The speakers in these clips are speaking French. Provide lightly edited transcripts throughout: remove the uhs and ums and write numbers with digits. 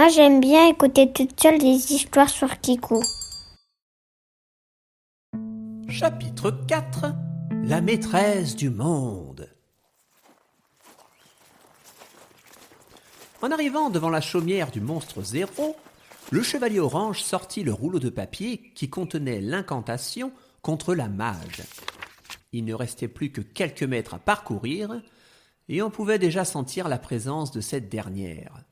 Moi, j'aime bien écouter toute seule des histoires sur Kiku. Chapitre 4. La maîtresse du monde. En arrivant devant la chaumière du monstre Zéro, le chevalier orange sortit le rouleau de papier qui contenait l'incantation contre la mage. Il ne restait plus que quelques mètres à parcourir, et on pouvait déjà sentir la présence de cette dernière.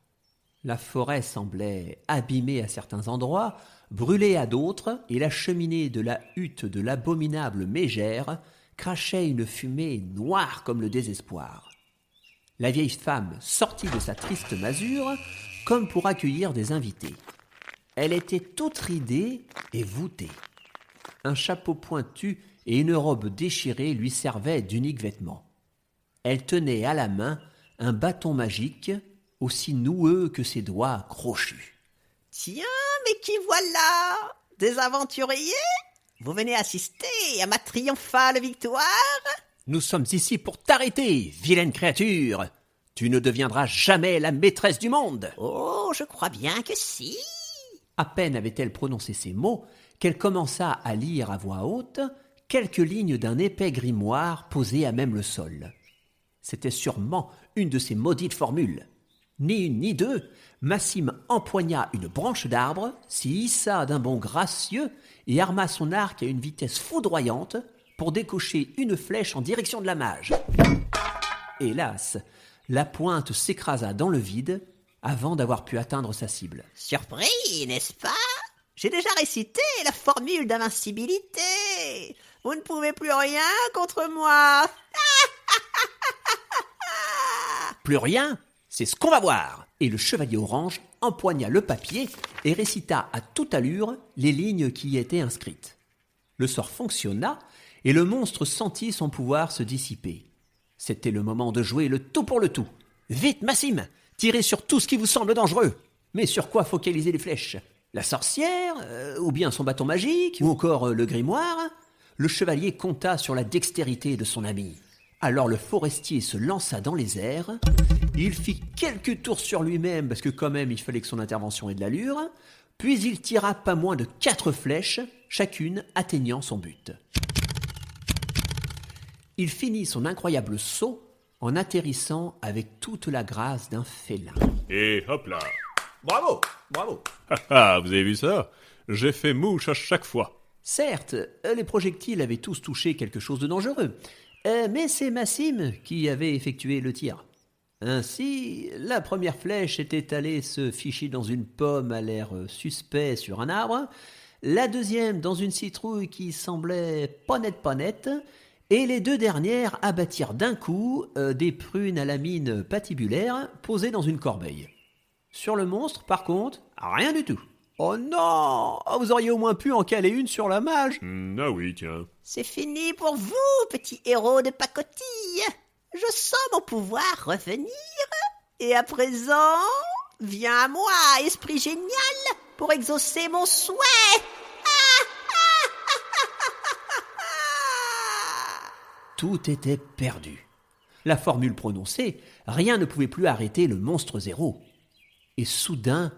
La forêt semblait abîmée à certains endroits, brûlée à d'autres, et la cheminée de la hutte de l'abominable mégère crachait une fumée noire comme le désespoir. La vieille femme sortit de sa triste masure comme pour accueillir des invités. Elle était toute ridée et voûtée. Un chapeau pointu et une robe déchirée lui servaient d'uniques vêtements. Elle tenait à la main un bâton magique aussi noueux que ses doigts crochus. « Tiens, mais qui voilà? Des aventuriers? Vous venez assister à ma triomphale victoire? » « Nous sommes ici pour t'arrêter, vilaine créature. Tu ne deviendras jamais la maîtresse du monde. » Oh, je crois bien que si. À peine avait-elle prononcé ces mots qu'elle commença à lire à voix haute quelques lignes d'un épais grimoire posé à même le sol. C'était sûrement une de ces maudites formules. Ni une ni deux, Massime empoigna une branche d'arbre, s'y hissa d'un bond gracieux et arma son arc à une vitesse foudroyante pour décocher une flèche en direction de la mage. Hélas, la pointe s'écrasa dans le vide avant d'avoir pu atteindre sa cible. Surpris, n'est-ce pas? J'ai déjà récité la formule d'invincibilité. Vous ne pouvez plus rien contre moi. Plus rien? C'est ce qu'on va voir. Et le chevalier orange empoigna le papier et récita à toute allure les lignes qui y étaient inscrites. Le sort fonctionna et le monstre sentit son pouvoir se dissiper. C'était le moment de jouer le tout pour le tout. Vite, Massime, tirez sur tout ce qui vous semble dangereux. Mais sur quoi focaliser les flèches? La sorcière, ou bien son bâton magique, ou encore le grimoire? Le chevalier compta sur la dextérité de son ami. Alors le forestier se lança dans les airs. Il fit quelques tours sur lui-même, parce que quand même il fallait que son intervention ait de l'allure, puis il tira pas moins de 4 flèches, chacune atteignant son but. Il finit son incroyable saut en atterrissant avec toute la grâce d'un félin. Et hop là! Bravo, bravo. Ah, vous avez vu ça? J'ai fait mouche à chaque fois. Certes, les projectiles avaient tous touché quelque chose de dangereux, mais c'est Massime qui avait effectué le tir. Ainsi, la première flèche était allée se ficher dans une pomme à l'air suspect sur un arbre, la deuxième dans une citrouille qui semblait pas nette, et les deux dernières abattirent d'un coup des prunes à la mine patibulaire posées dans une corbeille. Sur le monstre, par contre, rien du tout. Oh non! Vous auriez au moins pu en caler une sur la mage. Ah oui, tiens. C'est fini pour vous, petit héros de pacotille. Je sens mon pouvoir revenir. Et à présent, viens à moi, esprit génial, pour exaucer mon souhait. Tout était perdu. La formule prononcée, rien ne pouvait plus arrêter le monstre Zéro. Et soudain,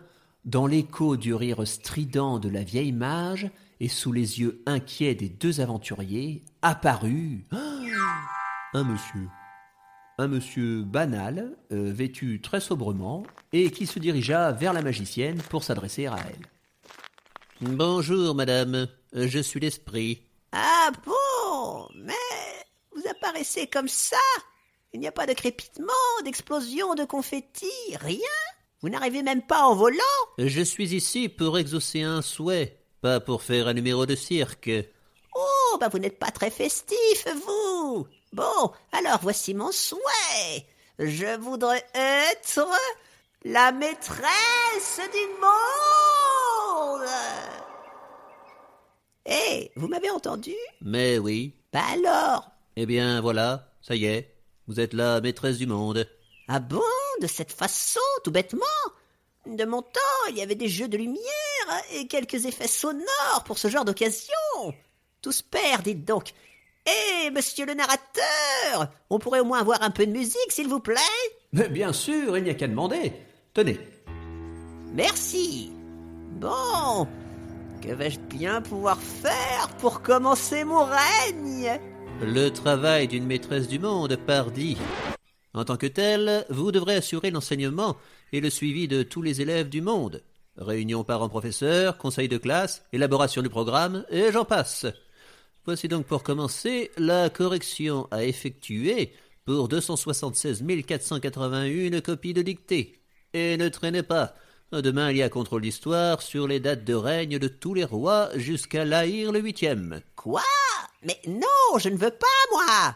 dans l'écho du rire strident de la vieille mage et sous les yeux inquiets des deux aventuriers, apparut un monsieur banal, vêtu très sobrement, et qui se dirigea vers la magicienne pour s'adresser à elle. « Bonjour, madame, je suis l'esprit. » Ah bon, mais vous apparaissez comme ça. Il n'y a pas de crépitement, d'explosion, de confetti, rien. Vous n'arrivez même pas en volant. Je suis ici pour exaucer un souhait, pas pour faire un numéro de cirque. Oh, vous n'êtes pas très festif, vous. Bon, alors voici mon souhait. Je voudrais être la maîtresse du monde. Hé, vous m'avez entendu? Mais oui. Alors? Eh bien, voilà, ça y est, vous êtes la maîtresse du monde. Ah bon, de cette façon, tout bêtement? De mon temps, il y avait des jeux de lumière et quelques effets sonores pour ce genre d'occasion. Tout se perd, dites donc. Eh, monsieur le narrateur, on pourrait au moins avoir un peu de musique, s'il vous plaît? Mais bien sûr, il n'y a qu'à demander. Tenez. Merci. Bon, que vais-je bien pouvoir faire pour commencer mon règne? Le travail d'une maîtresse du monde, pardi. En tant que telle, vous devrez assurer l'enseignement et le suivi de tous les élèves du monde. Réunion parents-professeurs, conseil de classe, élaboration du programme, et j'en passe. Voici donc pour commencer la correction à effectuer pour 276 481 copies de dictée. Et ne traînez pas, demain il y a contrôle d'histoire sur les dates de règne de tous les rois jusqu'à Lahir le 8e. Quoi? Mais non, je ne veux pas, moi.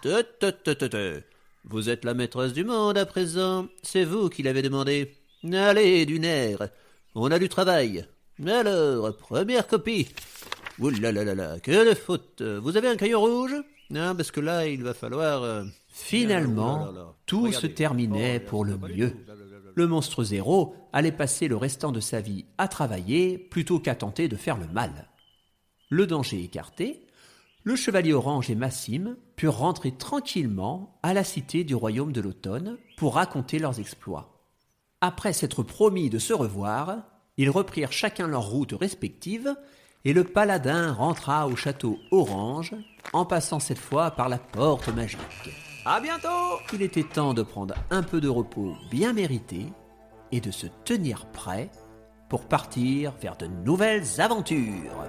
Vous êtes la maîtresse du monde à présent, c'est vous qui l'avez demandé. Allez, du nerf, on a du travail. Alors, première copie. Ouh là là là là, que de fautes. Vous avez un crayon rouge? Non, parce que là, il va falloir... Finalement, tout se terminait pour le mieux. Le monstre zéro allait passer le restant de sa vie à travailler plutôt qu'à tenter de faire le mal. Le danger écarté, le chevalier orange et Massim purent rentrer tranquillement à la cité du royaume de l'automne pour raconter leurs exploits. Après s'être promis de se revoir, ils reprirent chacun leur route respective et le paladin rentra au château orange en passant cette fois par la porte magique. À bientôt! Il était temps de prendre un peu de repos bien mérité et de se tenir prêt pour partir vers de nouvelles aventures.